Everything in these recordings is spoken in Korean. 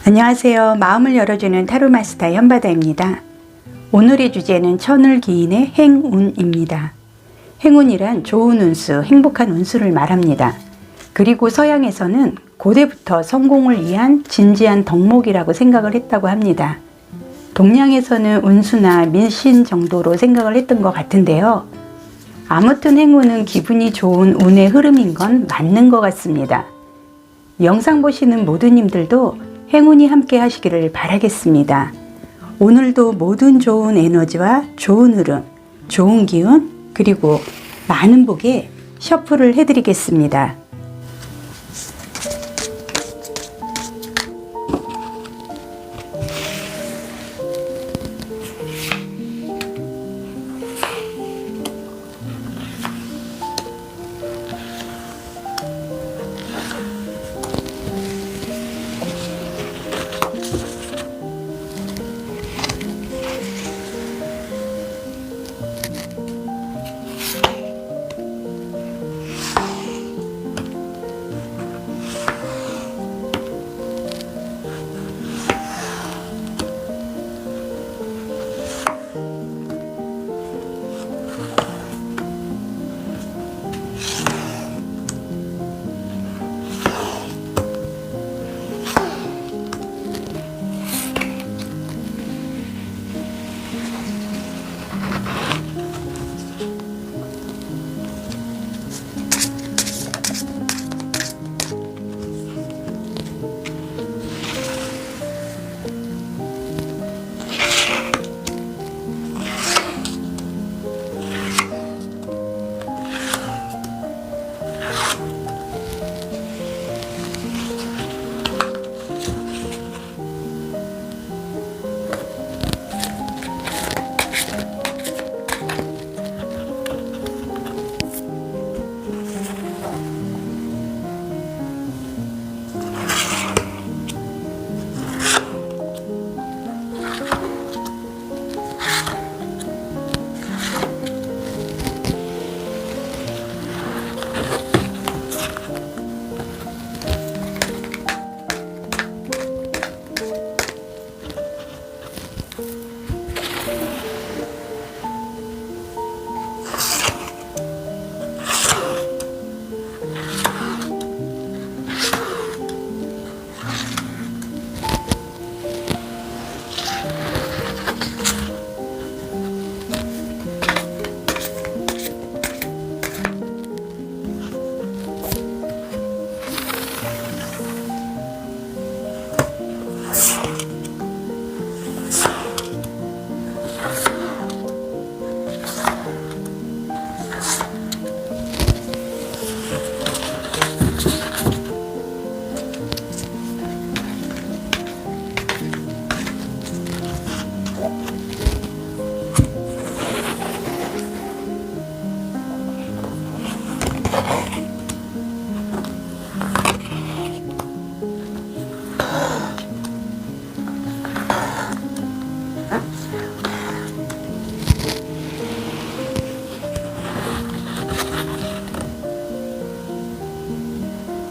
안녕하세요. 마음을 열어주는 타로 마스터 현바다입니다. 오늘의 주제는 천을 기인의 행운입니다. 행운이란 좋은 운수, 행복한 운수를 말합니다. 그리고 서양에서는 고대부터 성공을 위한 진지한 덕목이라고 생각을 했다고 합니다. 동양에서는 운수나 밀신 정도로 생각을 했던 것 같은데요. 아무튼 행운은 기분이 좋은 운의 흐름인 건 맞는 것 같습니다. 영상 보시는 모두님들도 행운이 함께 하시기를 바라겠습니다. 오늘도 모든 좋은 에너지와 좋은 흐름, 좋은 기운, 그리고 많은 복에 셔플을 해드리겠습니다.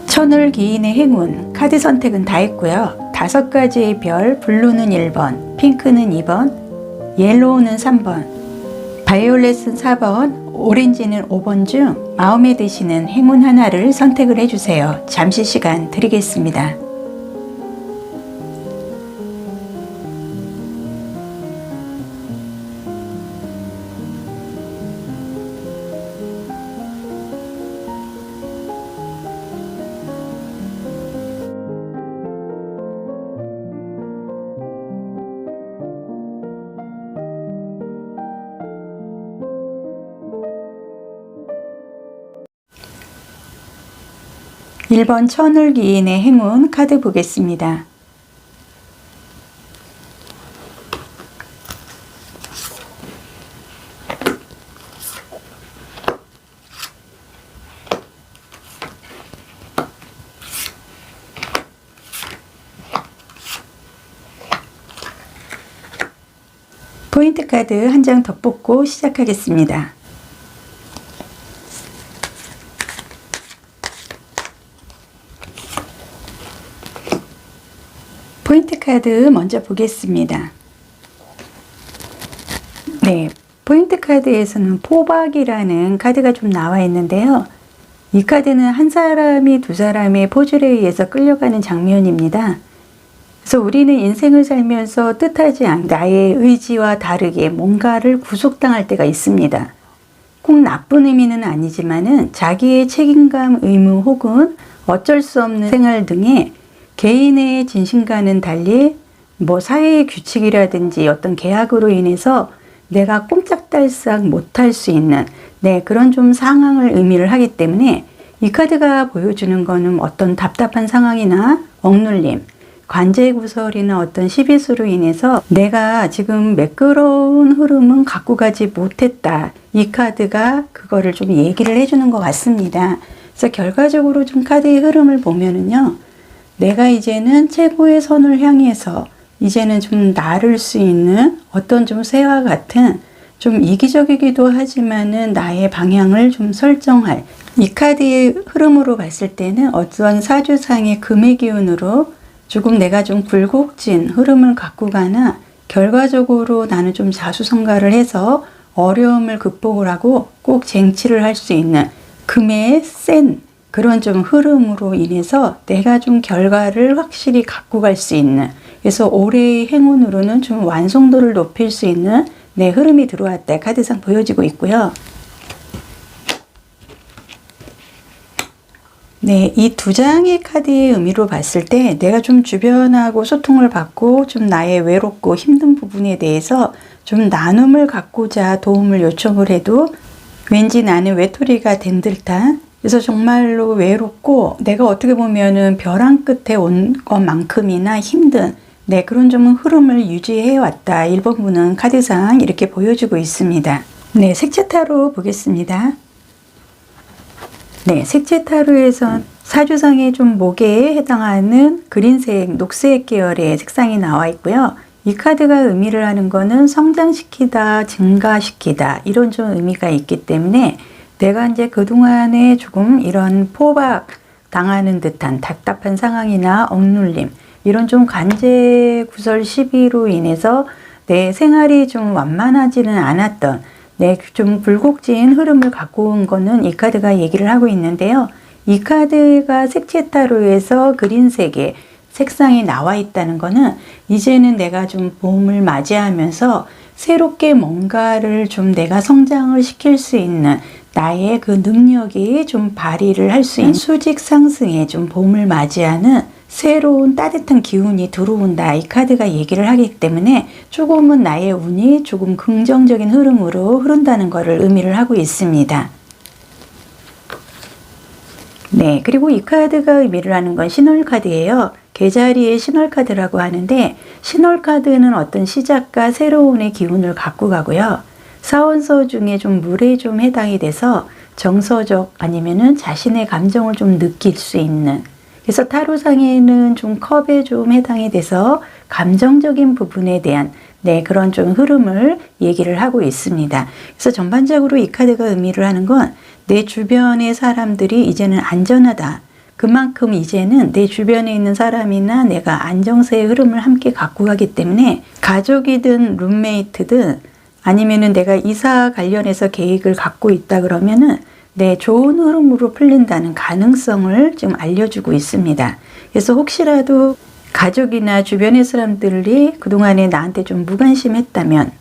천을 기인의 행운, 카드 선택은 다 했고요. 5가지의 별, 블루는 1번, 핑크는 2번, 옐로우는 3번, 바이올렛은 4번, 오렌지는 5번 중 마음에 드시는 행운 하나를 선택을 해주세요. 잠시 시간 드리겠습니다. 일 번 천을 기인의 행운 카드 보겠습니다. 포인트 카드 한 장 더 뽑고 시작하겠습니다. 카드 먼저 보겠습니다. 네, 포인트 카드에서는 포박이라는 카드가 좀 나와 있는데요. 이 카드는 한 사람이 두 사람의 포즐에 의해서 끌려가는 장면입니다. 그래서 우리는 인생을 살면서 뜻하지 않게 나의 의지와 다르게 뭔가를 구속당할 때가 있습니다. 꼭 나쁜 의미는 아니지만은 자기의 책임감, 의무 혹은 어쩔 수 없는 생활 등의 개인의 진심과는 달리 사회의 규칙이라든지 어떤 계약으로 인해서 내가 꼼짝달싹 못할 수 있는 그런 좀 상황을 의미를 하기 때문에 이 카드가 보여주는 거는 어떤 답답한 상황이나 억눌림, 관제구설이나 어떤 시비수로 인해서 내가 지금 매끄러운 흐름은 갖고 가지 못했다. 이 카드가 그거를 좀 얘기를 해주는 것 같습니다. 그래서 결과적으로 좀 카드의 흐름을 보면은요. 내가 이제는 최고의 선을 향해서 이제는 좀 나를 수 있는 어떤 좀 새와 같은 좀 이기적이기도 하지만은 나의 방향을 좀 설정할 이 카드의 흐름으로 봤을 때는 어떤 사주상의 금의 기운으로 조금 내가 좀 굴곡진 흐름을 갖고 가나 결과적으로 나는 좀 자수성가를 해서 어려움을 극복을 하고 꼭 쟁취를 할 수 있는 금의 센 그런 좀 흐름으로 인해서 내가 좀 결과를 확실히 갖고 갈 수 있는 그래서 올해의 행운으로는 좀 완성도를 높일 수 있는 흐름이 들어왔다. 카드상 보여지고 있고요. 이 두 장의 카드의 의미로 봤을 때 내가 좀 주변하고 소통을 받고 좀 나의 외롭고 힘든 부분에 대해서 좀 나눔을 갖고자 도움을 요청을 해도 왠지 나는 외톨이가 된 듯한 그래서 정말로 외롭고 내가 어떻게 보면은 벼랑 끝에 온 것만큼이나 힘든 그런 좀 흐름을 유지해 왔다. 1번분은 카드상 이렇게 보여주고 있습니다. 색채 타로 보겠습니다. 색채 타로에서 사주상의 좀 목에 해당하는 그린색, 녹색 계열의 색상이 나와 있고요. 이 카드가 의미를 하는 거는 성장시키다, 증가시키다 이런 좀 의미가 있기 때문에 내가 이제 그동안에 조금 이런 포박 당하는 듯한 답답한 상황이나 억눌림 이런 좀 관제 구설 시비로 인해서 내 생활이 좀 완만하지는 않았던 좀 굴곡진 흐름을 갖고 온 거는 이 카드가 얘기를 하고 있는데요. 이 카드가 색채 타로에서 그린색의 색상이 나와 있다는 거는 이제는 내가 좀 봄을 맞이하면서 새롭게 뭔가를 좀 내가 성장을 시킬 수 있는 나의 그 능력이 좀 발휘를 할 수 있는 수직 상승에 좀 봄을 맞이하는 새로운 따뜻한 기운이 들어온다. 이 카드가 얘기를 하기 때문에 조금은 나의 운이 조금 긍정적인 흐름으로 흐른다는 것을 의미를 하고 있습니다. 그리고 이 카드가 의미를 하는 건 신월 카드예요. 개자리의 신월 카드라고 하는데 신월 카드는 어떤 시작과 새로운의 기운을 갖고 가고요. 사원서 중에 좀 물에 좀 해당이 돼서 정서적 아니면은 자신의 감정을 좀 느낄 수 있는 그래서 타로상에는 좀 컵에 좀 해당이 돼서 감정적인 부분에 대한 그런 좀 흐름을 얘기를 하고 있습니다. 그래서 전반적으로 이 카드가 의미를 하는 건 내 주변의 사람들이 이제는 안전하다. 그만큼 이제는 내 주변에 있는 사람이나 내가 안정세의 흐름을 함께 갖고 가기 때문에 가족이든 룸메이트든 아니면은 내가 이사 관련해서 계획을 갖고 있다 그러면은 좋은 흐름으로 풀린다는 가능성을 지금 알려주고 있습니다. 그래서 혹시라도 가족이나 주변의 사람들이 그동안에 나한테 좀 무관심했다면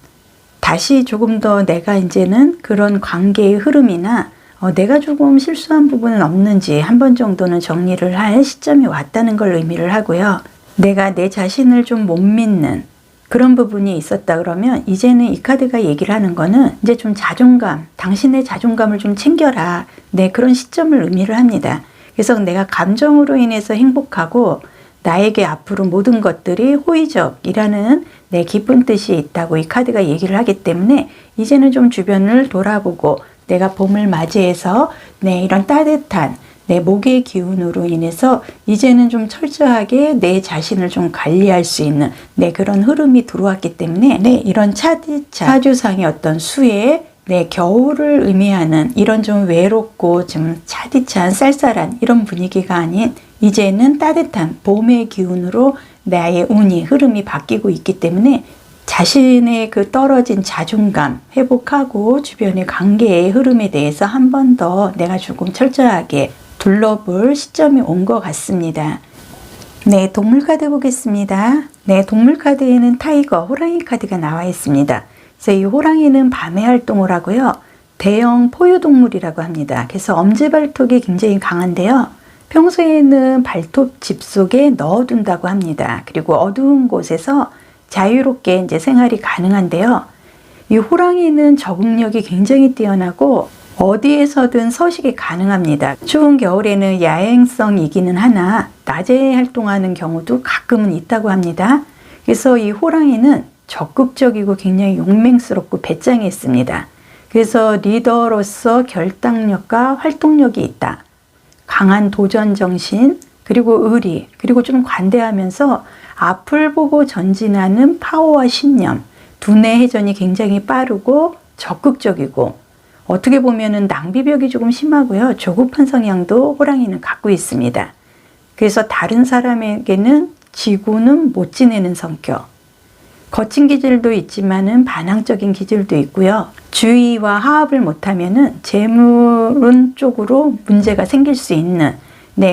다시 조금 더 내가 이제는 그런 관계의 흐름이나 내가 조금 실수한 부분은 없는지 한 번 정도는 정리를 할 시점이 왔다는 걸 의미를 하고요. 내가 내 자신을 좀 못 믿는 그런 부분이 있었다 그러면 이제는 이 카드가 얘기를 하는 거는 이제 좀 자존감, 당신의 자존감을 좀 챙겨라. 그런 시점을 의미를 합니다. 그래서 내가 감정으로 인해서 행복하고 나에게 앞으로 모든 것들이 호의적이라는 기쁜 뜻이 있다고 이 카드가 얘기를 하기 때문에 이제는 좀 주변을 돌아보고 내가 봄을 맞이해서 이런 따뜻한 내 목의 기운으로 인해서 이제는 좀 철저하게 내 자신을 좀 관리할 수 있는 그런 흐름이 들어왔기 때문에 이런 차디찬 사주상의 어떤 수의 겨울을 의미하는 이런 좀 외롭고 좀 차디찬 쌀쌀한 이런 분위기가 아닌 이제는 따뜻한 봄의 기운으로 나의 운이 흐름이 바뀌고 있기 때문에 자신의 그 떨어진 자존감 회복하고 주변의 관계의 흐름에 대해서 한 번 더 내가 조금 철저하게 둘러볼 시점이 온 것 같습니다. 네, 동물 카드 보겠습니다. 네, 동물 카드에는 타이거, 호랑이 카드가 나와 있습니다. 그래서 이 호랑이는 밤에 활동을 하고요. 대형 포유동물이라고 합니다. 그래서 엄지발톱이 굉장히 강한데요. 평소에는 발톱 집 속에 넣어둔다고 합니다. 그리고 어두운 곳에서 자유롭게 이제 생활이 가능한데요. 이 호랑이는 적응력이 굉장히 뛰어나고 어디에서든 서식이 가능합니다. 추운 겨울에는 야행성이기는 하나 낮에 활동하는 경우도 가끔은 있다고 합니다. 그래서 이 호랑이는 적극적이고 굉장히 용맹스럽고 배짱이 있습니다. 그래서 리더로서 결단력과 활동력이 있다. 강한 도전 정신, 그리고 의리, 그리고 좀 관대하면서 앞을 보고 전진하는 파워와 신념, 두뇌 회전이 굉장히 빠르고 적극적이고 어떻게 보면은 낭비벽이 조금 심하고요. 조급한 성향도 호랑이는 갖고 있습니다. 그래서 다른 사람에게는 지고는 못 지내는 성격. 거친 기질도 있지만은 반항적인 기질도 있고요. 주의와 화합을 못하면은 재물운 쪽으로 문제가 생길 수 있는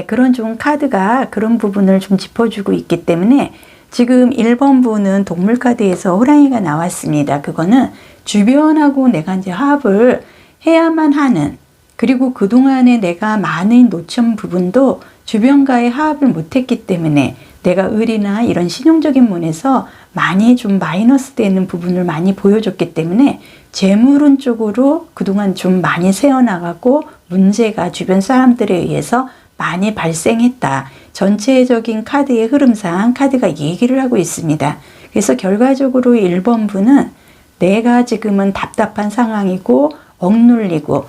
그런 좋은 카드가 그런 부분을 좀 짚어주고 있기 때문에 지금 1번부는 동물 카드에서 호랑이가 나왔습니다. 그거는 주변하고 내가 이제 화합을 해야만 하는, 그리고 그동안에 내가 많이 놓친 부분도 주변과의 화합을 못했기 때문에 내가 의리나 이런 신용적인 면에서 많이 좀 마이너스 되는 부분을 많이 보여줬기 때문에 재물운 쪽으로 그동안 좀 많이 새어나가고 문제가 주변 사람들에 의해서 많이 발생했다. 전체적인 카드의 흐름상 카드가 얘기를 하고 있습니다. 그래서 결과적으로 1번부는 내가 지금은 답답한 상황이고 억눌리고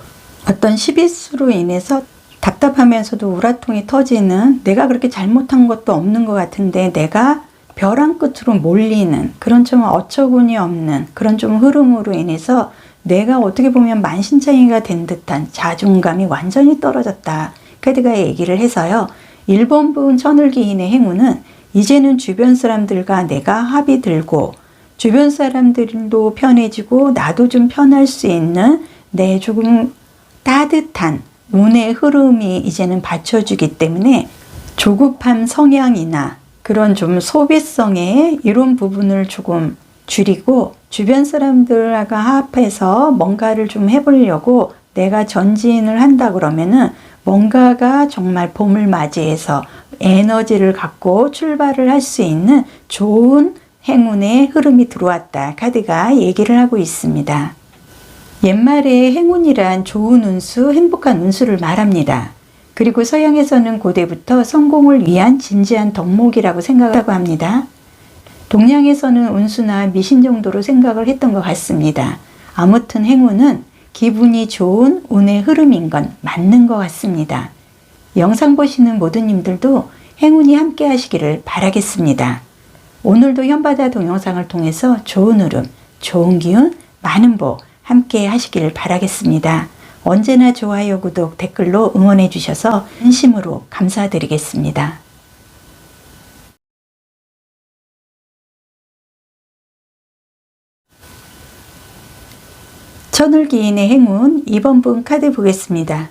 어떤 시비수로 인해서 답답하면서도 우라통이 터지는, 내가 그렇게 잘못한 것도 없는 것 같은데 내가 벼랑 끝으로 몰리는 그런 좀 어처구니 없는 그런 좀 흐름으로 인해서 내가 어떻게 보면 만신창이가 된 듯한 자존감이 완전히 떨어졌다. 카드가 얘기를 해서요. 1번 분 천을기인의 행운은 이제는 주변 사람들과 내가 합이 들고 주변 사람들도 편해지고 나도 좀 편할 수 있는 내 조금 따뜻한 운의 흐름이 이제는 받쳐주기 때문에 조급한 성향이나 그런 좀 소비성의 이런 부분을 조금 줄이고 주변 사람들과 합해서 뭔가를 좀 해보려고 내가 전진을 한다 그러면은 뭔가가 정말 봄을 맞이해서 에너지를 갖고 출발을 할 수 있는 좋은 행운의 흐름이 들어왔다. 카드가 얘기를 하고 있습니다. 옛말에 행운이란 좋은 운수, 행복한 운수를 말합니다. 그리고 서양에서는 고대부터 성공을 위한 진지한 덕목이라고 생각하고 합니다. 동양에서는 운수나 미신 정도로 생각을 했던 것 같습니다. 아무튼 행운은 기분이 좋은 운의 흐름인 건 맞는 것 같습니다. 영상 보시는 모든 님들도 행운이 함께 하시기를 바라겠습니다. 오늘도 현바다 동영상을 통해서 좋은 흐름, 좋은 기운, 많은 복 함께 하시길 바라겠습니다. 언제나 좋아요, 구독, 댓글로 응원해 주셔서 진심으로 감사드리겠습니다. 천을기인의 행운 2번 분 카드 보겠습니다.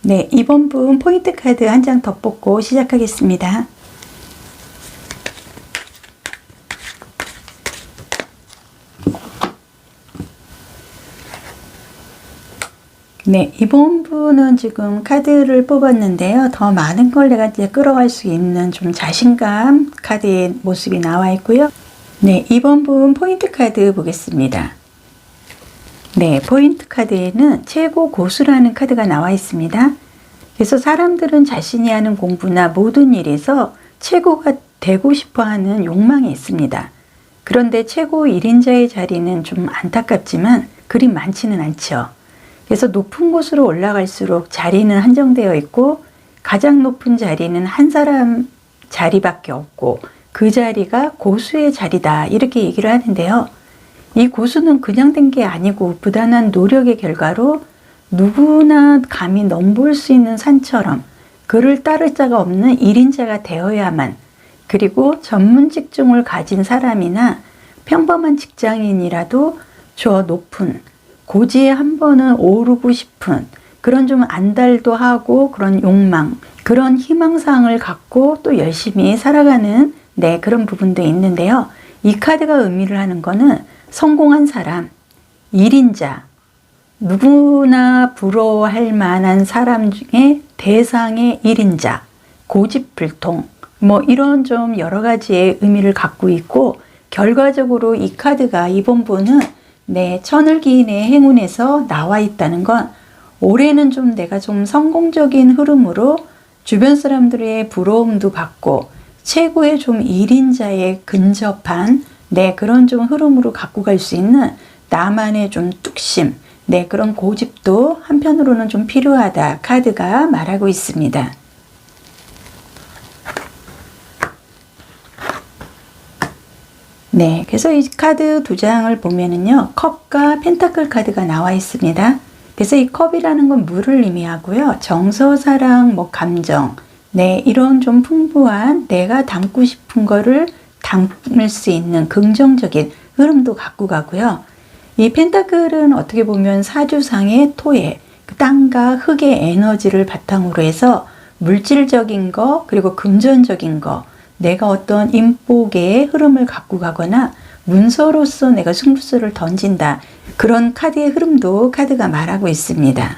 네, 2번 분 포인트 카드 한 장 더 뽑고 시작하겠습니다. 네, 이번 분은 지금 카드를 뽑았는데요. 더 많은 걸 내가 이제 끌어갈 수 있는 좀 자신감 카드의 모습이 나와 있고요. 네, 이번 분 포인트 카드 보겠습니다. 네, 포인트 카드에는 최고 고수라는 카드가 나와 있습니다. 그래서 사람들은 자신이 하는 공부나 모든 일에서 최고가 되고 싶어 하는 욕망이 있습니다. 그런데 최고 1인자의 자리는 좀 안타깝지만 그리 많지는 않죠. 그래서 높은 곳으로 올라갈수록 자리는 한정되어 있고 가장 높은 자리는 한 사람 자리밖에 없고 그 자리가 고수의 자리다 이렇게 얘기를 하는데요. 이 고수는 그냥 된 게 아니고 부단한 노력의 결과로 누구나 감히 넘볼 수 있는 산처럼 그를 따를 자가 없는 1인자가 되어야만, 그리고 전문 직종을 가진 사람이나 평범한 직장인이라도 저 높은 고지에 한 번은 오르고 싶은 그런 좀 안달도 하고 그런 욕망, 그런 희망사항을 갖고 또 열심히 살아가는 그런 부분도 있는데요. 이 카드가 의미를 하는 거는 성공한 사람, 1인자, 누구나 부러워할 만한 사람 중에 대상의 1인자, 고집불통, 이런 좀 여러 가지의 의미를 갖고 있고, 결과적으로 이 카드가 이번 분은 천을기인의 행운에서 나와 있다는 건 올해는 좀 내가 좀 성공적인 흐름으로 주변 사람들의 부러움도 받고 최고의 좀 1인자에 근접한 그런 좀 흐름으로 갖고 갈 수 있는 나만의 좀 뚝심, 그런 고집도 한편으로는 좀 필요하다 카드가 말하고 있습니다. 그래서 이 카드 두 장을 보면은요, 컵과 펜타클 카드가 나와 있습니다. 그래서 이 컵이라는 건 물을 의미하고요, 정서, 사랑, 감정, 이런 좀 풍부한 내가 담고 싶은 거를 담을 수 있는 긍정적인 흐름도 갖고 가고요. 이 펜타클은 어떻게 보면 사주상의 토의 땅과 흙의 에너지를 바탕으로 해서 물질적인 거, 그리고 금전적인 거, 내가 어떤 인복의 흐름을 갖고 가거나 문서로서 내가 승부수를 던진다, 그런 카드의 흐름도 카드가 말하고 있습니다.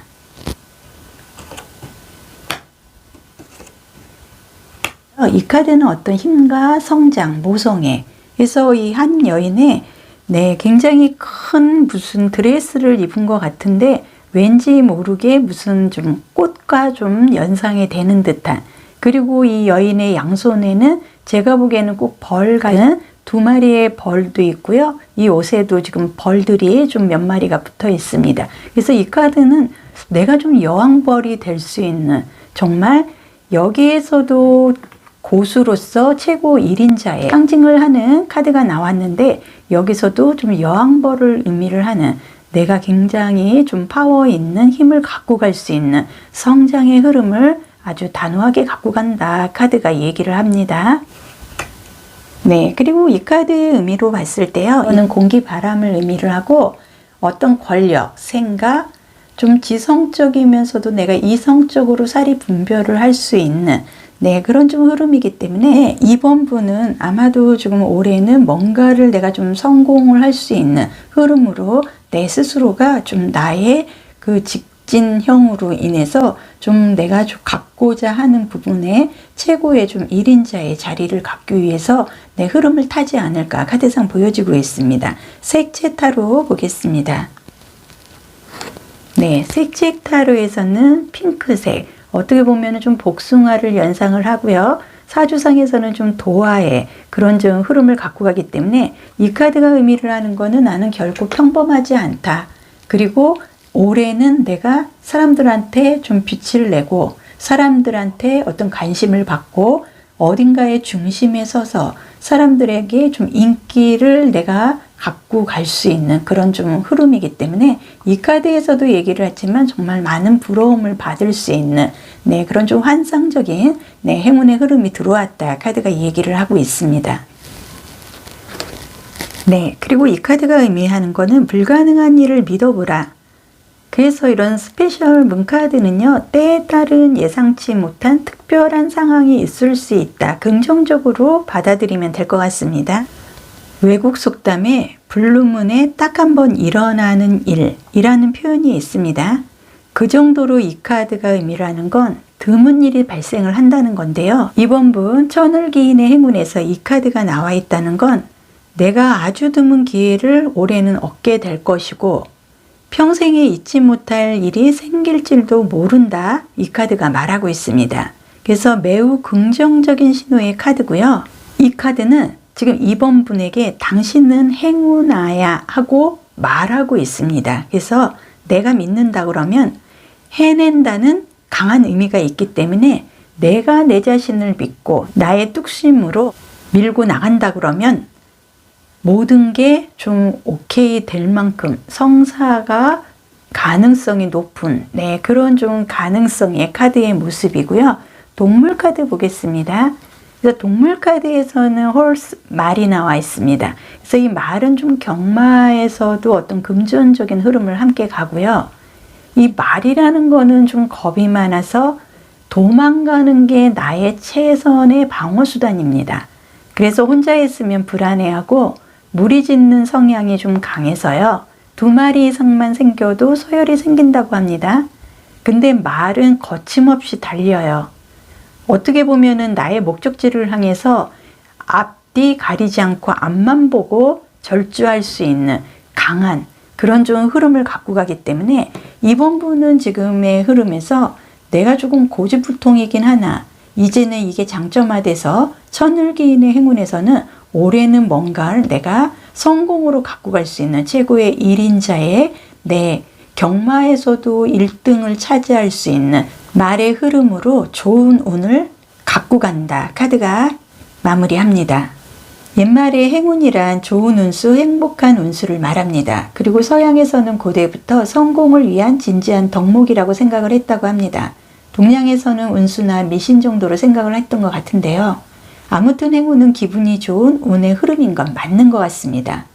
이 카드는 어떤 힘과 성장, 모성애, 그래서 이 한 여인의 굉장히 큰 무슨 드레스를 입은 것 같은데 왠지 모르게 무슨 좀 꽃과 좀 연상이 되는 듯한, 그리고 이 여인의 양손에는 제가 보기에는 꼭 벌 같은 두 마리의 벌도 있고요. 이 옷에도 지금 벌들이 좀 몇 마리가 붙어 있습니다. 그래서 이 카드는 내가 좀 여왕벌이 될 수 있는, 정말 여기에서도 고수로서 최고 1인자의 상징을 하는 카드가 나왔는데, 여기서도 좀 여왕벌을 의미를 하는, 내가 굉장히 좀 파워 있는 힘을 갖고 갈 수 있는 성장의 흐름을 아주 단호하게 갖고 간다 카드가 얘기를 합니다. 그리고 이 카드의 의미로 봤을 때요, 이거는 공기 바람을 의미를 하고 어떤 권력, 생각, 좀 지성적이면서도 내가 이성적으로 사리 분별을 할 수 있는 그런 좀 흐름이기 때문에 이번 분은 아마도 지금 올해는 뭔가를 내가 좀 성공을 할 수 있는 흐름으로 내 스스로가 좀 나의 그 직진형으로 인해서 좀 내가 좀 갖고자 하는 부분에 최고의 좀 1인자의 자리를 갖기 위해서 내 흐름을 타지 않을까 카드상 보여지고 있습니다. 색채 타로 보겠습니다. 색채 타로에서는 핑크색, 어떻게 보면 좀 복숭아를 연상을 하고요. 사주상에서는 좀 도화의 그런 좀 흐름을 갖고 가기 때문에 이 카드가 의미를 하는 거는 나는 결코 평범하지 않다. 그리고 올해는 내가 사람들한테 좀 빛을 내고 사람들한테 어떤 관심을 받고 어딘가의 중심에 서서 사람들에게 좀 인기를 내가 갖고 갈 수 있는 그런 좀 흐름이기 때문에 이 카드에서도 얘기를 했지만 정말 많은 부러움을 받을 수 있는 그런 좀 환상적인 행운의 흐름이 들어왔다 카드가 얘기를 하고 있습니다. 그리고 이 카드가 의미하는 거는 불가능한 일을 믿어보라. 그래서 이런 스페셜 문카드는요, 때에 따른 예상치 못한 특별한 상황이 있을 수 있다. 긍정적으로 받아들이면 될 것 같습니다. 외국 속담에 블루문에 딱 한 번 일어나는 일이라는 표현이 있습니다. 그 정도로 이 카드가 의미를 하는 건 드문 일이 발생을 한다는 건데요. 이번 분 천을기인의 행운에서 이 카드가 나와 있다는 건 내가 아주 드문 기회를 올해는 얻게 될 것이고 평생에 잊지 못할 일이 생길 줄도 모른다, 이 카드가 말하고 있습니다. 그래서 매우 긍정적인 신호의 카드고요. 이 카드는 지금 이번 분에게 당신은 행운아야 하고 말하고 있습니다. 그래서 내가 믿는다 그러면 해낸다는 강한 의미가 있기 때문에 내가 내 자신을 믿고 나의 뚝심으로 밀고 나간다 그러면 모든 게 좀 오케이 될 만큼 성사가 가능성이 높은 그런 좀 가능성의 카드의 모습이고요. 동물 카드 보겠습니다. 그래서 동물 카드에서는 홀스, 말이 나와 있습니다. 그래서 이 말은 좀 경마에서도 어떤 금전적인 흐름을 함께 가고요. 이 말이라는 거는 좀 겁이 많아서 도망가는 게 나의 최선의 방어수단입니다. 그래서 혼자 있으면 불안해하고 무리짓는 성향이 좀 강해서요. 2마리 이상만 생겨도 서열이 생긴다고 합니다. 근데 말은 거침없이 달려요. 어떻게 보면은 나의 목적지를 향해서 앞뒤 가리지 않고 앞만 보고 절주할 수 있는 강한 그런 좀 흐름을 갖고 가기 때문에 이번 분은 지금의 흐름에서 내가 조금 고집불통이긴 하나 이제는 이게 장점화돼서 천을기인의 행운에서는 올해는 뭔가를 내가 성공으로 갖고 갈 수 있는 최고의 1인자의 내 경마에서도 1등을 차지할 수 있는 말의 흐름으로 좋은 운을 갖고 간다. 카드가 마무리합니다. 옛말에 행운이란 좋은 운수, 행복한 운수를 말합니다. 그리고 서양에서는 고대부터 성공을 위한 진지한 덕목이라고 생각을 했다고 합니다. 동양에서는 운수나 미신 정도로 생각을 했던 것 같은데요. 아무튼 행운은 기분이 좋은 운의 흐름인 건 맞는 것 같습니다.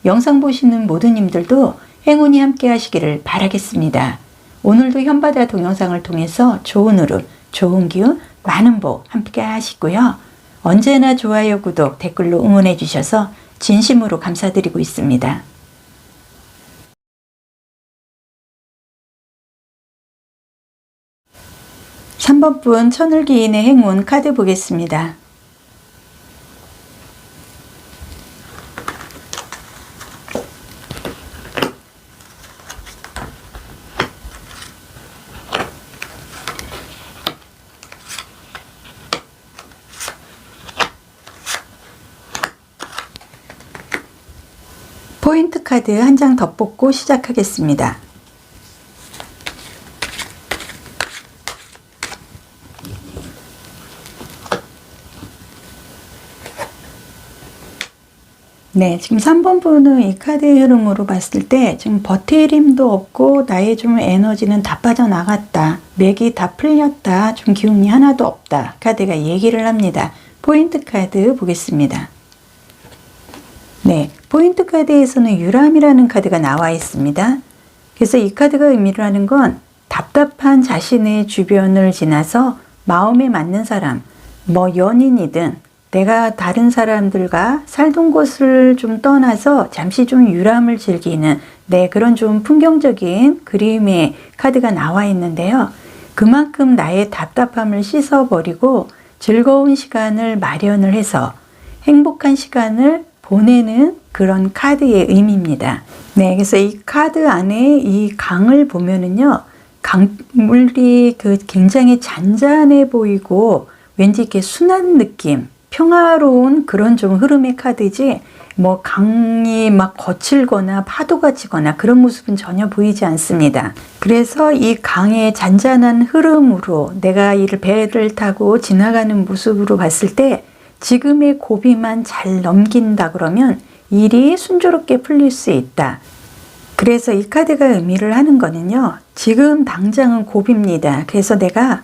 영상 보시는 모든 님들도 행운이 함께 하시기를 바라겠습니다. 오늘도 현바다 동영상을 통해서 좋은 흐름, 좋은 기운, 많은 복 함께 하시고요. 언제나 좋아요, 구독, 댓글로 응원해 주셔서 진심으로 감사드리고 있습니다. 3번 분 천을기인의 행운 카드 보겠습니다. 포인트 카드 한 장 더 뽑고 시작하겠습니다. 네, 지금 3번 분은 이 카드의 흐름으로 봤을 때 지금 버틸 힘도 없고 나의 좀 에너지는 다 빠져나갔다. 맥이 다 풀렸다. 좀 기운이 하나도 없다. 카드가 얘기를 합니다. 포인트 카드 보겠습니다. 네, 포인트 카드에서는 유람이라는 카드가 나와 있습니다. 그래서 이 카드가 의미를 하는 건 답답한 자신의 주변을 지나서 마음에 맞는 사람, 뭐 연인이든 내가 다른 사람들과 살던 곳을 좀 떠나서 잠시 좀 유람을 즐기는 그런 좀 풍경적인 그림의 카드가 나와 있는데요. 그만큼 나의 답답함을 씻어버리고 즐거운 시간을 마련을 해서 행복한 시간을 보내는 그런 카드의 의미입니다. 네, 그래서 이 카드 안에 이 강을 보면은요, 강물이 굉장히 잔잔해 보이고 왠지 이렇게 순한 느낌, 평화로운 그런 좀 흐름의 카드지, 뭐 강이 막 거칠거나 파도가 치거나 그런 모습은 전혀 보이지 않습니다. 그래서 이 강의 잔잔한 흐름으로 내가 이 배를 타고 지나가는 모습으로 봤을 때 지금의 고비만 잘 넘긴다 그러면 일이 순조롭게 풀릴 수 있다. 그래서 이 카드가 의미를 하는 거는요, 지금 당장은 고비입니다. 그래서 내가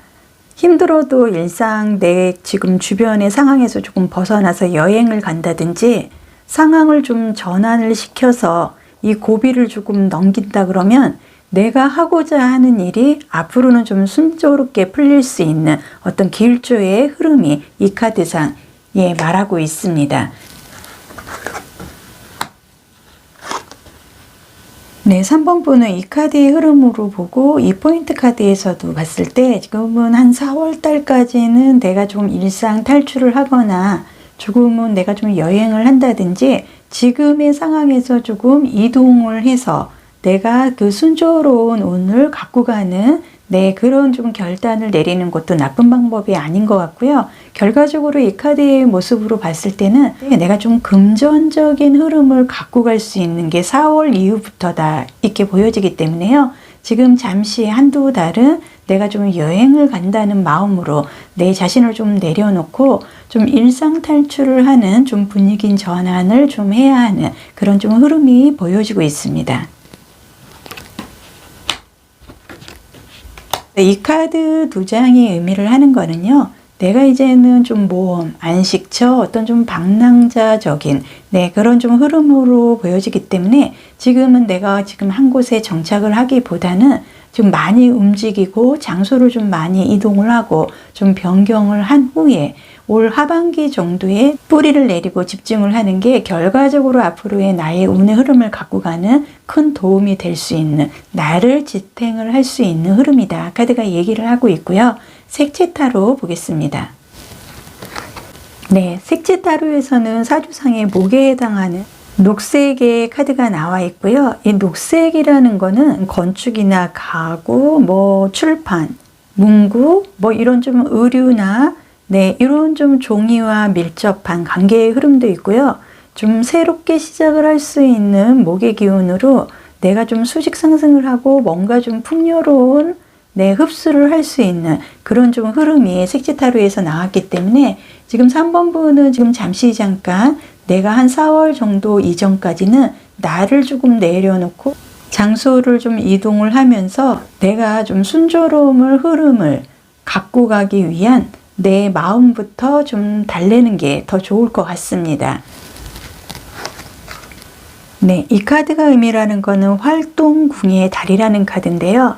힘들어도 일상 내 지금 주변의 상황에서 조금 벗어나서 여행을 간다든지 상황을 좀 전환을 시켜서 이 고비를 조금 넘긴다 그러면 내가 하고자 하는 일이 앞으로는 좀 순조롭게 풀릴 수 있는 어떤 길조의 흐름이 이 카드상 말하고 있습니다. 네, 3번 분은 이 카드의 흐름으로 보고 이 포인트 카드에서도 봤을 때 지금은 한 4월 달까지는 내가 좀 일상 탈출을 하거나 조금은 내가 좀 여행을 한다든지 지금의 상황에서 조금 이동을 해서 내가 그 순조로운 운을 갖고 가는 그런 좀 결단을 내리는 것도 나쁜 방법이 아닌 것 같고요. 결과적으로 이 카드의 모습으로 봤을 때는 내가 좀 금전적인 흐름을 갖고 갈 수 있는 게 4월 이후부터다 이렇게 보여지기 때문에요. 지금 잠시 한두 달은 내가 좀 여행을 간다는 마음으로 내 자신을 좀 내려놓고 좀 일상 탈출을 하는 좀 분위기 전환을 좀 해야 하는 그런 좀 흐름이 보여지고 있습니다. 이 카드 두 장이 의미를 하는 거는요. 내가 이제는 좀 모험, 안식처, 어떤 좀 방랑자적인 그런 좀 흐름으로 보여지기 때문에 지금은 내가 지금 한 곳에 정착을 하기보다는 좀 많이 움직이고 장소를 좀 많이 이동을 하고 좀 변경을 한 후에 올 하반기 정도에 뿌리를 내리고 집중을 하는 게 결과적으로 앞으로의 나의 운의 흐름을 갖고 가는 큰 도움이 될 수 있는, 나를 지탱을 할 수 있는 흐름이다. 카드가 얘기를 하고 있고요. 색채타로 보겠습니다. 네, 색채타로에서는 사주상의 목에 해당하는 녹색의 카드가 나와 있고요. 이 녹색이라는 거는 건축이나 가구, 출판, 문구, 이런 좀 의류나 이런 좀 종이와 밀접한 관계의 흐름도 있고요. 좀 새롭게 시작을 할 수 있는 목의 기운으로 내가 좀 수직 상승을 하고 뭔가 좀 풍요로운 흡수를 할 수 있는 그런 좀 흐름이 색채타로에서 나왔기 때문에 지금 3번 분은 지금 잠깐 내가 한 4월 정도 이전까지는 나를 조금 내려놓고 장소를 좀 이동을 하면서 내가 좀 순조로움을 흐름을 갖고 가기 위한 내 마음부터 좀 달래는 게 더 좋을 것 같습니다. 이 카드가 의미하는 거는 활동궁의 달이라는 카드인데요.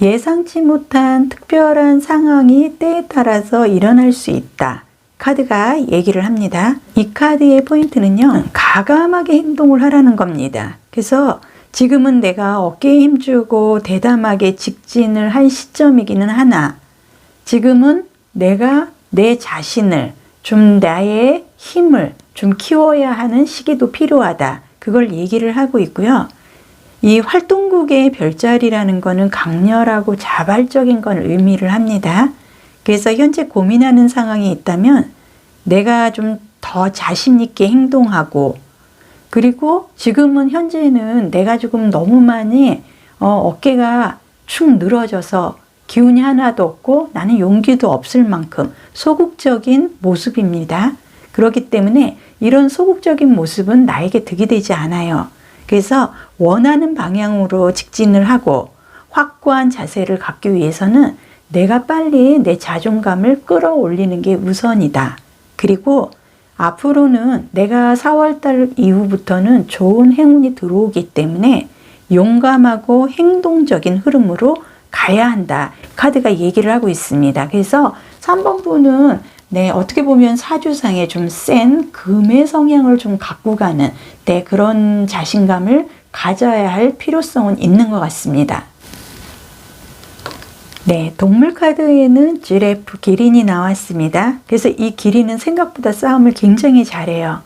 예상치 못한 특별한 상황이 때에 따라서 일어날 수 있다. 카드가 얘기를 합니다. 이 카드의 포인트는요. 과감하게 행동을 하라는 겁니다. 그래서 지금은 내가 어깨에 힘주고 대담하게 직진을 할 시점이기는 하나 지금은 내가 내 자신을 좀 나의 힘을 좀 키워야 하는 시기도 필요하다. 그걸 얘기를 하고 있고요. 이 활동국의 별자리라는 거는 강렬하고 자발적인 걸 의미를 합니다. 그래서 현재 고민하는 상황이 있다면 내가 좀 더 자신 있게 행동하고 그리고 지금은 현재는 내가 조금 너무 많이 어깨가 축 늘어져서 기운이 하나도 없고 나는 용기도 없을 만큼 소극적인 모습입니다. 그렇기 때문에 이런 소극적인 모습은 나에게 득이 되지 않아요. 그래서 원하는 방향으로 직진을 하고 확고한 자세를 갖기 위해서는 내가 빨리 내 자존감을 끌어올리는 게 우선이다. 그리고 앞으로는 내가 4월달 이후부터는 좋은 행운이 들어오기 때문에 용감하고 행동적인 흐름으로 가야 한다. 카드가 얘기를 하고 있습니다. 그래서 3번 분은 어떻게 보면 사주상에 좀 센 금의 성향을 좀 갖고 가는 그런 자신감을 가져야 할 필요성은 있는 것 같습니다. 동물 카드에는 지라프, 기린이 나왔습니다. 그래서 이 기린은 생각보다 싸움을 굉장히 잘해요.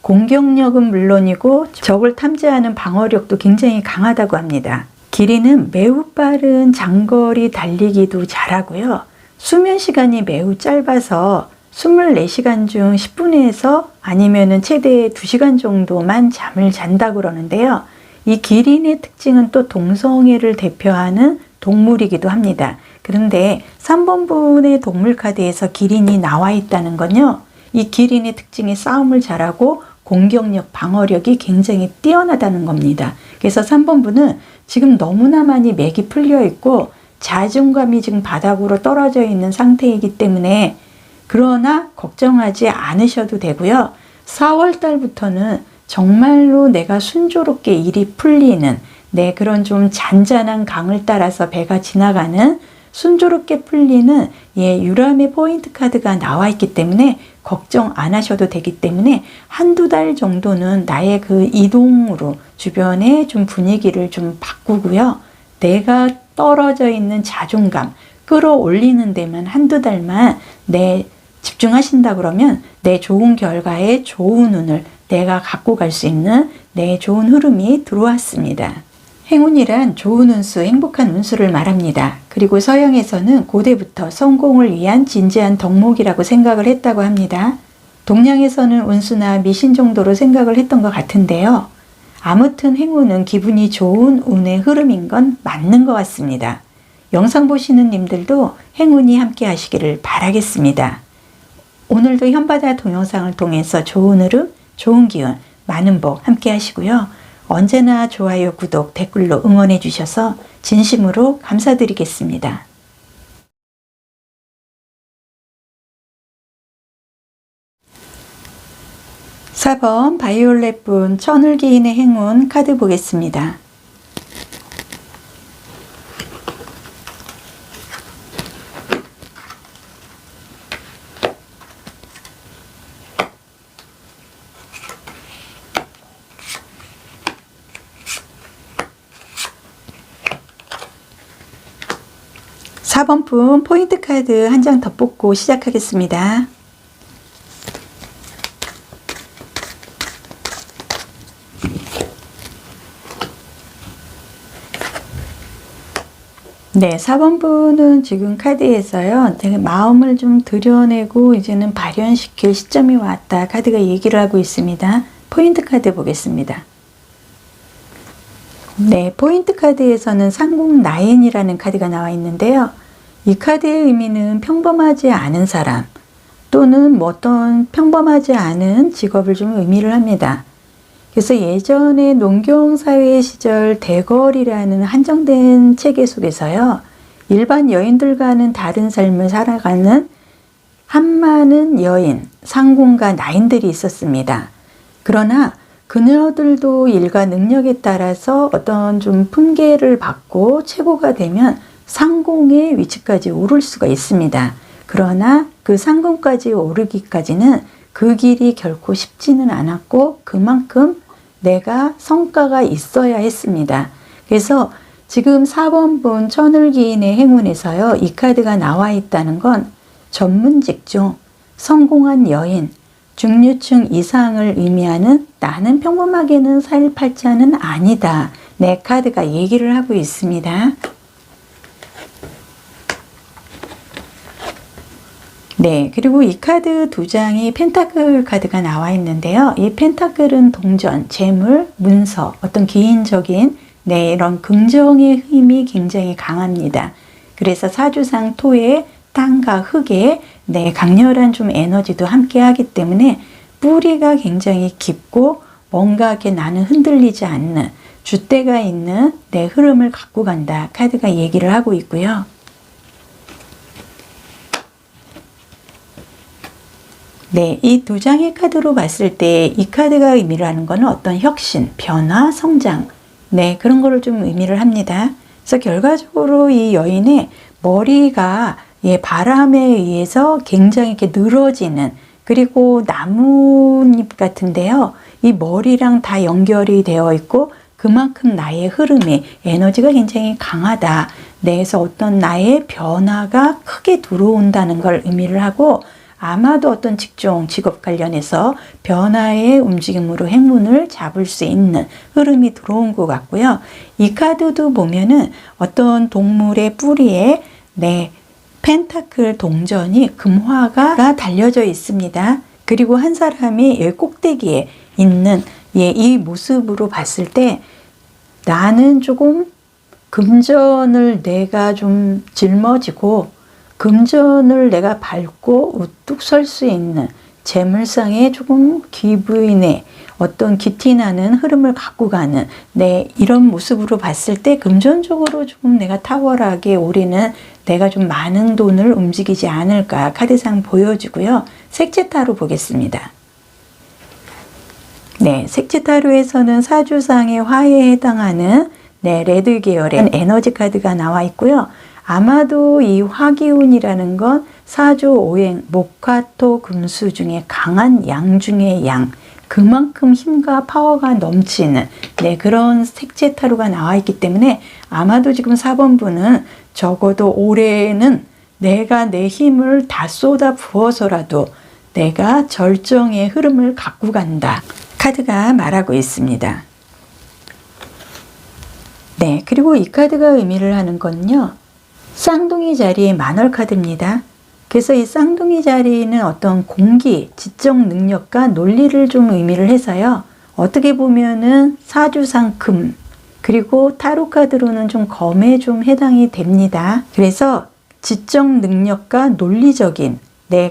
공격력은 물론이고 적을 탐지하는 방어력도 굉장히 강하다고 합니다. 기린은 매우 빠른 장거리 달리기도 잘하고요. 수면 시간이 매우 짧아서 24시간 중 10분에서 아니면은 최대 2시간 정도만 잠을 잔다고 그러는데요. 이 기린의 특징은 또 동성애를 대표하는 동물이기도 합니다. 그런데 3번 분의 동물 카드에서 기린이 나와 있다는 건요. 이 기린의 특징이 싸움을 잘하고 공격력, 방어력이 굉장히 뛰어나다는 겁니다. 그래서 3번 분은 지금 너무나 많이 맥이 풀려 있고 자존감이 지금 바닥으로 떨어져 있는 상태이기 때문에 그러나 걱정하지 않으셔도 되고요. 4월 달부터는 정말로 내가 순조롭게 일이 풀리는 그런 좀 잔잔한 강을 따라서 배가 지나가는 순조롭게 풀리는 유람의 포인트 카드가 나와 있기 때문에 걱정 안 하셔도 되기 때문에 한두 달 정도는 나의 그 이동으로 주변의 좀 분위기를 좀 바꾸고요. 내가 떨어져 있는 자존감 끌어올리는 데만 한두 달만 집중하신다 그러면 내 좋은 결과에 좋은 운을 내가 갖고 갈 수 있는 좋은 흐름이 들어왔습니다. 행운이란 좋은 운수, 행복한 운수를 말합니다. 그리고 서양에서는 고대부터 성공을 위한 진지한 덕목이라고 생각을 했다고 합니다. 동양에서는 운수나 미신 정도로 생각을 했던 것 같은데요. 아무튼 행운은 기분이 좋은 운의 흐름인 건 맞는 것 같습니다. 영상 보시는 님들도 행운이 함께 하시기를 바라겠습니다. 오늘도 현바다 동영상을 통해서 좋은 흐름, 좋은 기운, 많은 복 함께 하시고요. 언제나 좋아요, 구독, 댓글로 응원해 주셔서 진심으로 감사드리겠습니다. 4번 바이올렛분 천을기인의 행운 카드 보겠습니다. 사 번 분 포인트 카드 한 장 더 뽑고 시작하겠습니다. 네, 4번 분은 지금 카드에서요, 내가 마음을 좀 드러내고 이제는 발현시킬 시점이 왔다. 카드가 얘기를 하고 있습니다. 포인트 카드 보겠습니다. 네, 포인트 카드에서는 상궁9이라는 카드가 나와 있는데요. 이 카드의 의미는 평범하지 않은 사람 또는 뭐 어떤 평범하지 않은 직업을 좀 의미를 합니다. 그래서 예전에 농경사회 시절 대걸이라는 한정된 체계 속에서요, 일반 여인들과는 다른 삶을 살아가는 한많은 여인, 상궁과 나인들이 있었습니다. 그러나 그녀들도 일과 능력에 따라서 어떤 좀 품계를 받고 최고가 되면 상궁의 위치까지 오를 수가 있습니다. 그러나 그 상궁까지 오르기까지는 그 길이 결코 쉽지는 않았고 그만큼 내가 성과가 있어야 했습니다. 그래서 지금 4번 분 천을기인의 행운에서요, 이 카드가 나와 있다는 건 전문 직종, 성공한 여인, 중류층 이상을 의미하는 나는 평범하게는 살 팔자는 아니다. 내 카드가 얘기를 하고 있습니다. 네, 그리고 이 카드 두 장이 펜타클 카드가 나와 있는데요. 이 펜타클은 동전, 재물, 문서, 어떤 개인적인 이런 긍정의 힘이 굉장히 강합니다. 그래서 사주상 토의 땅과 흙의 강렬한 좀 에너지도 함께 하기 때문에 뿌리가 굉장히 깊고 뭔가 이렇게 나는 흔들리지 않는 줏대가 있는 내 흐름을 갖고 간다. 카드가 얘기를 하고 있고요. 네, 이 두 장의 카드로 봤을 때 이 카드가 의미를 하는 것은 어떤 혁신, 변화, 성장, 그런 거를 좀 의미를 합니다. 그래서 결과적으로 이 여인의 머리가 바람에 의해서 굉장히 이렇게 늘어지는, 그리고 나뭇잎 같은데요. 이 머리랑 다 연결이 되어 있고 그만큼 나의 흐름이 에너지가 굉장히 강하다. 그래서 어떤 나의 변화가 크게 들어온다는 걸 의미를 하고, 아마도 어떤 직종, 직업 관련해서 변화의 움직임으로 행운을 잡을 수 있는 흐름이 들어온 것 같고요. 이 카드도 보면은 어떤 동물의 뿌리에 펜타클 동전이 금화가 달려져 있습니다. 그리고 한 사람이 여기 꼭대기에 있는 이 모습으로 봤을 때 나는 조금 금전을 내가 좀 짊어지고 금전을 내가 밟고 우뚝 설 수 있는 재물상의 조금 기부인의 어떤 기티나는 흐름을 갖고 가는 이런 모습으로 봤을 때 금전적으로 조금 내가 탁월하게 올해는 내가 좀 많은 돈을 움직이지 않을까 카드상 보여주고요. 색채타로 보겠습니다. 네, 색채타로에서는 사주상의 화해에 해당하는 레드 계열의 에너지 카드가 나와 있고요. 아마도 이 화기운이라는 건 사주 오행, 목화토 금수 중에 강한 양 중의 양, 그만큼 힘과 파워가 넘치는 그런 색채 타로가 나와 있기 때문에 아마도 지금 4번 분은 적어도 올해는 내가 내 힘을 다 쏟아 부어서라도 내가 절정의 흐름을 갖고 간다. 카드가 말하고 있습니다. 네, 그리고 이 카드가 의미를 하는 건요, 쌍둥이 자리의 만월 카드입니다. 그래서 이 쌍둥이 자리는 어떤 공기, 지적 능력과 논리를 좀 의미를 해서요, 어떻게 보면은 사주상 금, 그리고 타로 카드로는 좀 검에 좀 해당이 됩니다. 그래서 지적 능력과 논리적인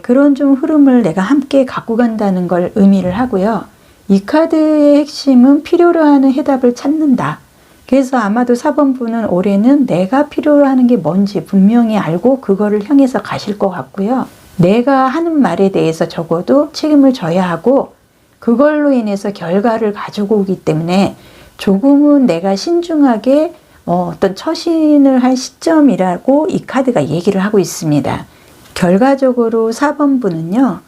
그런 좀 흐름을 내가 함께 갖고 간다는 걸 의미를 하고요. 이 카드의 핵심은 필요로 하는 해답을 찾는다. 그래서 아마도 4번분은 올해는 내가 필요로 하는 게 뭔지 분명히 알고 그거를 향해서 가실 것 같고요. 내가 하는 말에 대해서 적어도 책임을 져야 하고 그걸로 인해서 결과를 가지고 오기 때문에 조금은 내가 신중하게 어떤 처신을 할 시점이라고 이 카드가 얘기를 하고 있습니다. 결과적으로 4번분은요.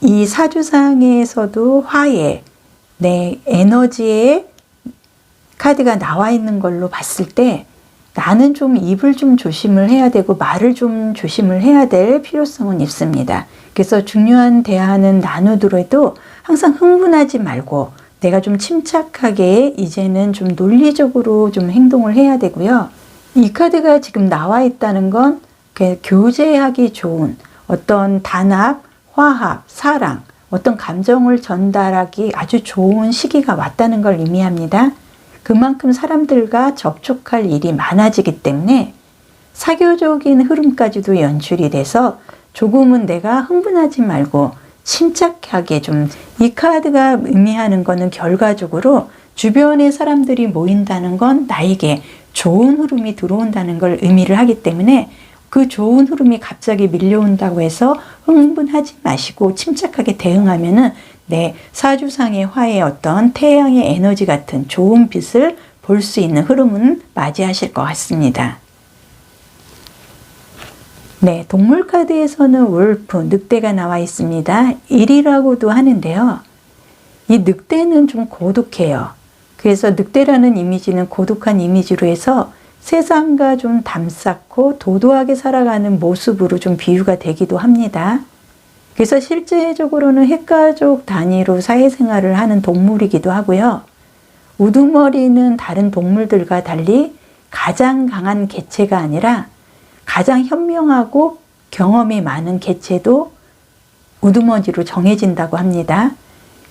이 사주상에서도 화해, 내 에너지의 카드가 나와 있는 걸로 봤을 때 나는 좀 입을 좀 조심을 해야 되고 말을 좀 조심을 해야 될 필요성은 있습니다. 그래서 중요한 대화는 나누더라도 항상 흥분하지 말고 내가 좀 침착하게 이제는 좀 논리적으로 좀 행동을 해야 되고요. 이 카드가 지금 나와 있다는 건 교제하기 좋은 어떤 단합, 화합, 사랑, 어떤 감정을 전달하기 아주 좋은 시기가 왔다는 걸 의미합니다. 그만큼 사람들과 접촉할 일이 많아지기 때문에 사교적인 흐름까지도 연출이 돼서 조금은 내가 흥분하지 말고 침착하게 좀 이 카드가 의미하는 거는 결과적으로 주변에 사람들이 모인다는 건 나에게 좋은 흐름이 들어온다는 걸 의미를 하기 때문에 그 좋은 흐름이 갑자기 밀려온다고 해서 흥분하지 마시고 침착하게 대응하면은 내 사주상의 화의 어떤 태양의 에너지 같은 좋은 빛을 볼 수 있는 흐름은 맞이하실 것 같습니다. 동물 카드에서는 울프, 늑대가 나와 있습니다. 1이라고도 하는데요. 이 늑대는 좀 고독해요. 그래서 늑대라는 이미지는 고독한 이미지로 해서 세상과 좀 담쌓고 도도하게 살아가는 모습으로 좀 비유가 되기도 합니다. 그래서 실제적으로는 핵가족 단위로 사회생활을 하는 동물이기도 하고요. 우두머리는 다른 동물들과 달리 가장 강한 개체가 아니라 가장 현명하고 경험이 많은 개체도 우두머리로 정해진다고 합니다.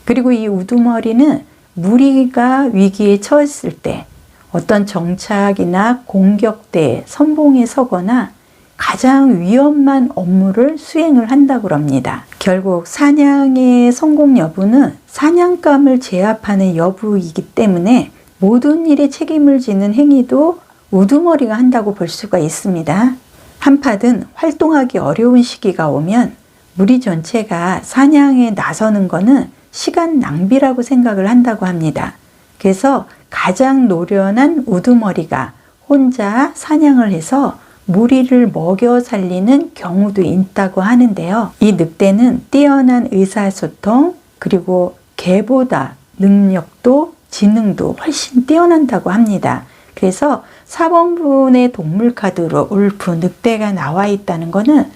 그리고 이 우두머리는 무리가 위기에 처했을 때 어떤 정착이나 공격대에 선봉에 서거나 가장 위험한 업무를 수행을 한다고 합니다. 결국 사냥의 성공 여부는 사냥감을 제압하는 여부이기 때문에 모든 일에 책임을 지는 행위도 우두머리가 한다고 볼 수가 있습니다. 한pad은 활동하기 어려운 시기가 오면 무리 전체가 사냥에 나서는 것은 시간 낭비라고 생각을 한다고 합니다. 그래서 가장 노련한 우두머리가 혼자 사냥을 해서 무리를 먹여 살리는 경우도 있다고 하는데요. 이 늑대는 뛰어난 의사소통 그리고 개보다 능력도 지능도 훨씬 뛰어난다고 합니다. 그래서 4번분의 동물 카드로 울프, 늑대가 나와 있다는 것은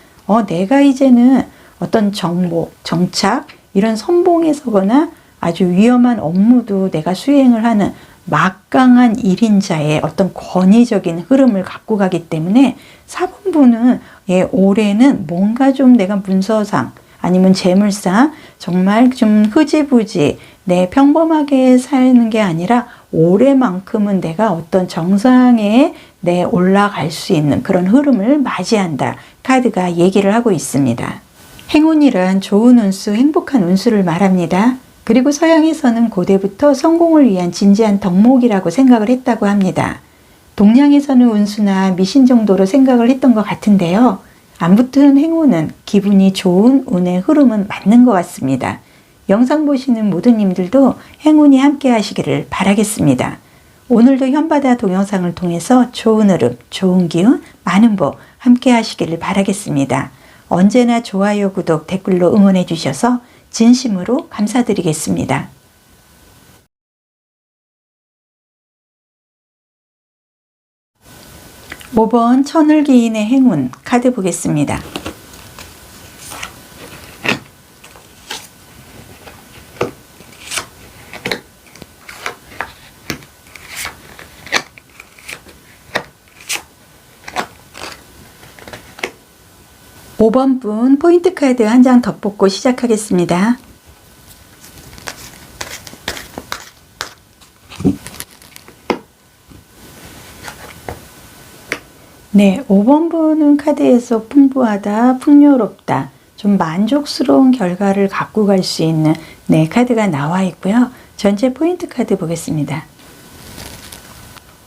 내가 이제는 어떤 정복, 정착 이런 선봉에 서거나 아주 위험한 업무도 내가 수행을 하는 막강한 1인자의 어떤 권위적인 흐름을 갖고 가기 때문에 4번분은 올해는 뭔가 좀 내가 문서상 아니면 재물상 정말 좀 흐지부지 평범하게 사는 게 아니라 올해만큼은 내가 어떤 정상에 올라갈 수 있는 그런 흐름을 맞이한다. 카드가 얘기를 하고 있습니다. 행운이란 좋은 운수, 행복한 운수를 말합니다. 그리고 서양에서는 고대부터 성공을 위한 진지한 덕목이라고 생각을 했다고 합니다. 동양에서는 운수나 미신 정도로 생각을 했던 것 같은데요. 안 붙은 행운은 기분이 좋은 운의 흐름은 맞는 것 같습니다. 영상 보시는 모든 님들도 행운이 함께 하시기를 바라겠습니다. 오늘도 현바다 동영상을 통해서 좋은 흐름, 좋은 기운, 많은 복 함께 하시기를 바라겠습니다. 언제나 좋아요, 구독, 댓글로 응원해 주셔서 진심으로 감사드리겠습니다. 5번 천을기인의 행운 카드 보겠습니다. (5번) 분 포인트 카드 한 장 덧붙고 시작하겠습니다. 네, 5번 보는 카드에서 풍부하다, 풍요롭다, 좀 만족스러운 결과를 갖고 갈 수 있는 카드가 나와 있고요. 전체 포인트 카드 보겠습니다.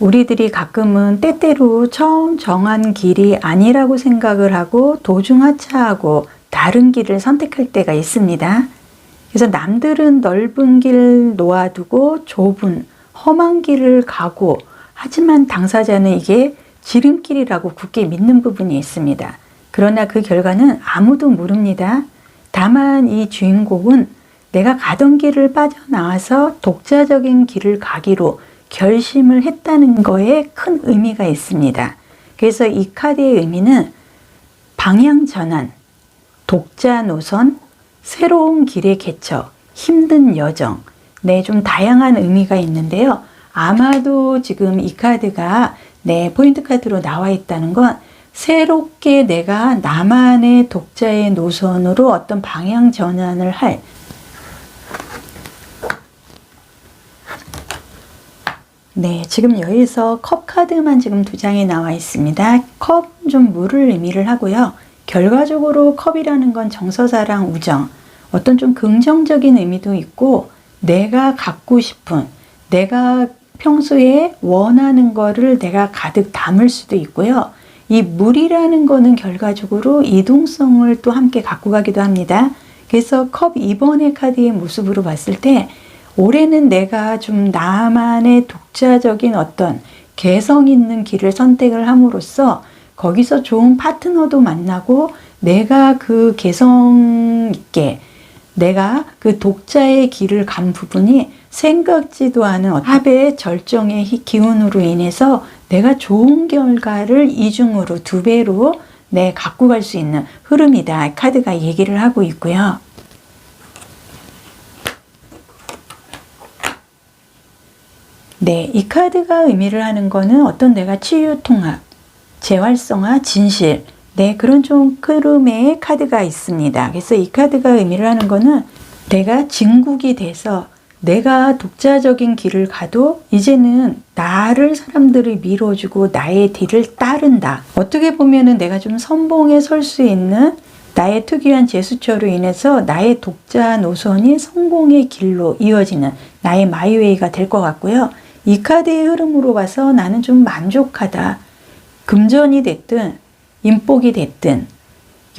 우리들이 가끔은 때때로 처음 정한 길이 아니라고 생각을 하고 도중하차하고 다른 길을 선택할 때가 있습니다. 그래서 남들은 넓은 길 놓아두고 좁은 험한 길을 가고, 하지만 당사자는 이게 지름길이라고 굳게 믿는 부분이 있습니다. 그러나 그 결과는 아무도 모릅니다. 다만 이 주인공은 내가 가던 길을 빠져나와서 독자적인 길을 가기로 결심을 했다는 거에 큰 의미가 있습니다. 그래서 이 카드의 의미는 방향 전환, 독자 노선, 새로운 길의 개척, 힘든 여정, 좀 다양한 의미가 있는데요. 아마도 지금 이 카드가 포인트 카드로 나와 있다는 건 새롭게 내가 나만의 독자의 노선으로 어떤 방향 전환을 할, 지금 여기서 컵 카드만 지금 2장이 나와 있습니다. 컵 좀 물을 의미를 하고요. 결과적으로 컵이라는 건 정서사랑 우정, 어떤 좀 긍정적인 의미도 있고, 내가 갖고 싶은, 내가 평소에 원하는 거를 내가 가득 담을 수도 있고요. 이 물이라는 거는 결과적으로 이동성을 또 함께 갖고 가기도 합니다. 그래서 컵 2번의 카드의 모습으로 봤을 때, 올해는 내가 좀 나만의 독자적인 어떤 개성 있는 길을 선택을 함으로써 거기서 좋은 파트너도 만나고, 내가 그 개성 있게 내가 그 독자의 길을 간 부분이 생각지도 않은 합의 절정의 기운으로 인해서 내가 좋은 결과를 이중으로 2배로 갖고 갈 수 있는 흐름이다, 카드가 얘기를 하고 있고요. 이 카드가 의미를 하는 거는 어떤 내가 치유 통합, 재활성화, 진실, 그런 좀 흐름의 카드가 있습니다. 그래서 이 카드가 의미를 하는 거는 내가 진국이 돼서 내가 독자적인 길을 가도 이제는 나를 사람들이 밀어주고 나의 뒤를 따른다. 어떻게 보면은 내가 좀 선봉에 설 수 있는 나의 특유한 제스처로 인해서 나의 독자 노선이 성공의 길로 이어지는 나의 마이웨이가 될 것 같고요. 이 카드의 흐름으로 봐서 나는 좀 만족하다. 금전이 됐든 인복이 됐든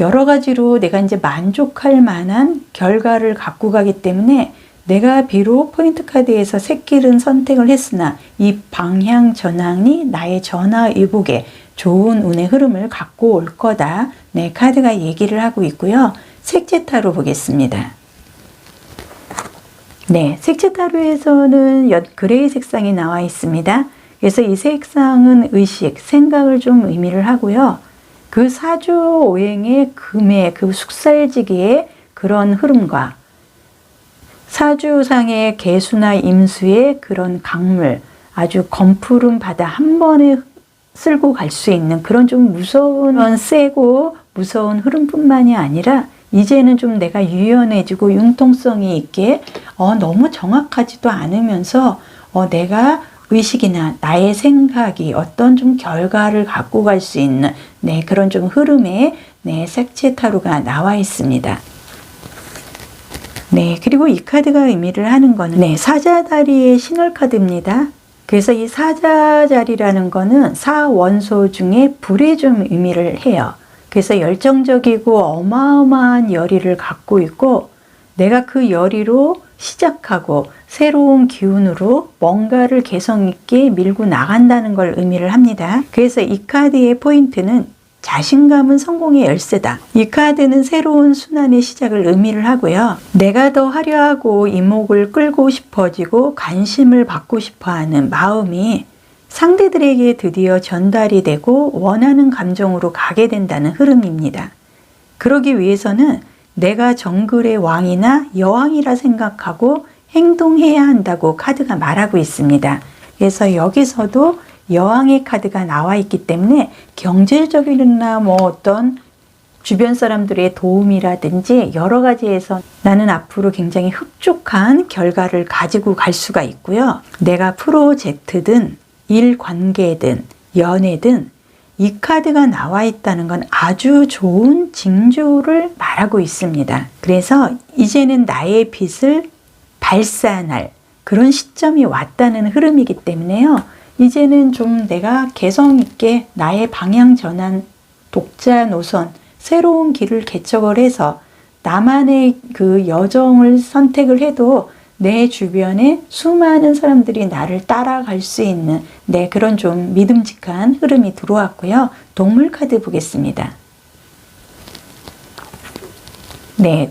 여러 가지로 내가 이제 만족할 만한 결과를 갖고 가기 때문에 내가 비록 포인트 카드에서 새길은 선택을 했으나 이 방향 전환이 나의 전화위복에 좋은 운의 흐름을 갖고 올 거다. 카드가 얘기를 하고 있고요. 색채 타로 보겠습니다. 색채 타로에서는 그레이 색상이 나와 있습니다. 그래서 이 색상은 의식, 생각을 좀 의미를 하고요. 그 사주 오행의 금의 그 숙살지기의 그런 흐름과 사주상의 개수나 임수의 그런 강물, 아주 검푸른 바다 한 번에 쓸고 갈 수 있는 그런 좀 무서운, 세고 무서운 흐름뿐만이 아니라 이제는 좀 내가 유연해지고 융통성이 있게 너무 정확하지도 않으면서 내가 의식이나 나의 생각이 어떤 좀 결과를 갖고 갈 수 있는 그런 좀 흐름의 색채 타로가 나와 있습니다. 그리고 이 카드가 의미를 하는 거는 사자다리의 신월 카드입니다. 그래서 이 사자자리라는 거는 사원소 중에 불의 좀 의미를 해요. 그래서 열정적이고 어마어마한 열의를 갖고 있고, 내가 그 열의로 시작하고 새로운 기운으로 뭔가를 개성 있게 밀고 나간다는 걸 의미를 합니다. 그래서 이 카드의 포인트는 자신감은 성공의 열쇠다. 이 카드는 새로운 순환의 시작을 의미를 하고요. 내가 더 화려하고 이목을 끌고 싶어지고 관심을 받고 싶어하는 마음이 상대들에게 드디어 전달이 되고 원하는 감정으로 가게 된다는 흐름입니다. 그러기 위해서는 내가 정글의 왕이나 여왕이라 생각하고 행동해야 한다고 카드가 말하고 있습니다. 그래서 여기서도 여왕의 카드가 나와 있기 때문에 경제적이나 어떤 주변 사람들의 도움이라든지 여러 가지에서 나는 앞으로 굉장히 흡족한 결과를 가지고 갈 수가 있고요. 내가 프로젝트든 일 관계든 연애든 이 카드가 나와 있다는 건 아주 좋은 징조를 말하고 있습니다. 그래서 이제는 나의 빛을 발산할 그런 시점이 왔다는 흐름이기 때문에요. 이제는 좀 내가 개성 있게 나의 방향 전환, 독자 노선, 새로운 길을 개척을 해서 나만의 그 여정을 선택을 해도 내 주변에 수많은 사람들이 나를 따라갈 수 있는 그런 좀 믿음직한 흐름이 들어왔고요. 동물 카드 보겠습니다.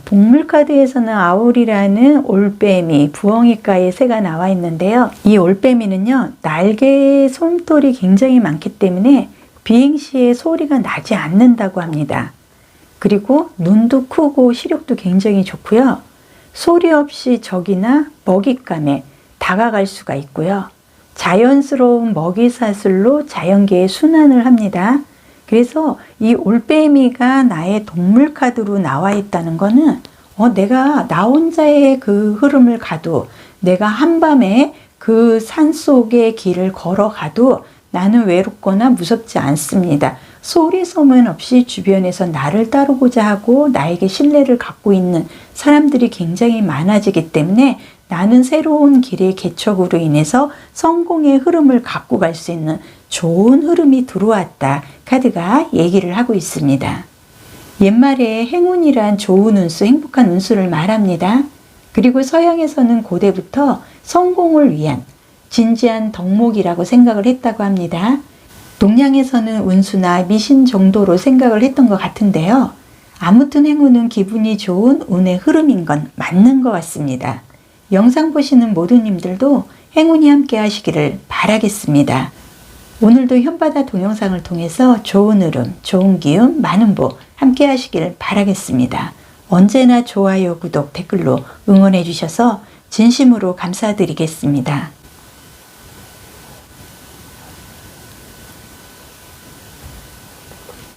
동물 카드에서는 아울이라는 올빼미, 부엉이과의 새가 나와 있는데요. 이 올빼미는요, 날개에 솜털이 굉장히 많기 때문에 비행 시에 소리가 나지 않는다고 합니다. 그리고 눈도 크고 시력도 굉장히 좋고요. 소리 없이 적이나 먹잇감에 다가갈 수가 있고요. 자연스러운 먹이사슬로 자연계의 순환을 합니다. 그래서 이 올빼미가 나의 동물 카드로 나와 있다는 거는 내가 나 혼자의 그 흐름을 가도, 내가 한밤에 그 산속의 길을 걸어가도 나는 외롭거나 무섭지 않습니다. 소리 소문 없이 주변에서 나를 따르고자 하고 나에게 신뢰를 갖고 있는 사람들이 굉장히 많아지기 때문에 나는 새로운 길의 개척으로 인해서 성공의 흐름을 갖고 갈 수 있는 좋은 흐름이 들어왔다. 카드가 얘기를 하고 있습니다. 옛말에 행운이란 좋은 운수, 행복한 운수를 말합니다. 그리고 서양에서는 고대부터 성공을 위한 진지한 덕목이라고 생각을 했다고 합니다. 동양에서는 운수나 미신 정도로 생각을 했던 것 같은데요. 아무튼 행운은 기분이 좋은 운의 흐름인 건 맞는 것 같습니다. 영상 보시는 모두님들도 행운이 함께 하시기를 바라겠습니다. 오늘도 현바다 동영상을 통해서 좋은 흐름, 좋은 기운, 많은 복 함께 하시기를 바라겠습니다. 언제나 좋아요, 구독, 댓글로 응원해 주셔서 진심으로 감사드리겠습니다.